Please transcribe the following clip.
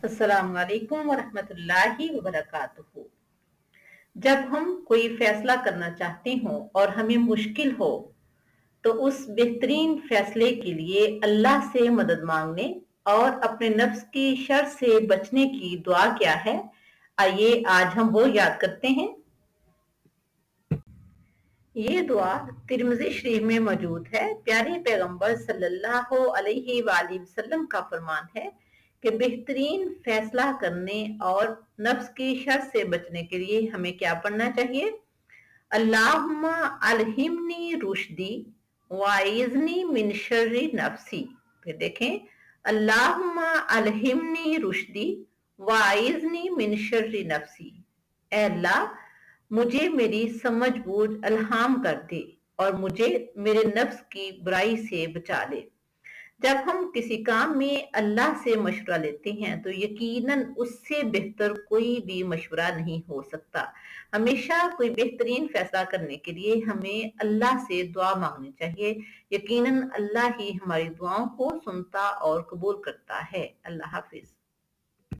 अस्सलाम वालेकुम वरहमतुल्लाहि वबरकातुहू। जब हम कोई फैसला करना चाहते हो और हमें मुश्किल हो, तो उस बेहतरीन फैसले के लिए अल्लाह से मदद मांगने और अपने नफ्स की शर से बचने की दुआ क्या है? आइए आज हम वो याद करते हैं। ये दुआ तिरमिज़ी शरीफ में मौजूद है। प्यारे पैगंबर सल्लल्लाहु अलैहि वसल्लम का फरमान है कि बेहतरीन फैसला करने और नफ्स की शर से बचने के लिए हमें क्या पढ़ना चाहिए? अल्लाहुम्मा अलहिमनी रुश्दी वाइज़नी मिन शर्रि नफ्सी। फिर देखें, अल्लाहुम्मा अलहिमनी रुश्दी वाइज़नी मिन शर्रि नफ्सी। ऐ अल्लाह, मुझे मेरी समझ बूझ अल्हाम कर दे और मुझे मेरे नफ्स की बुराई से बचा ले। जब हम किसी काम में अल्लाह से मशवरा लेते हैं तो यकीनन उससे बेहतर कोई भी मशवरा नहीं हो सकता। हमेशा कोई बेहतरीन फैसला करने के लिए हमें अल्लाह से दुआ मांगनी चाहिए। यकीनन अल्लाह ही हमारी दुआओं को सुनता और कबूल करता है। अल्लाह हाफिज।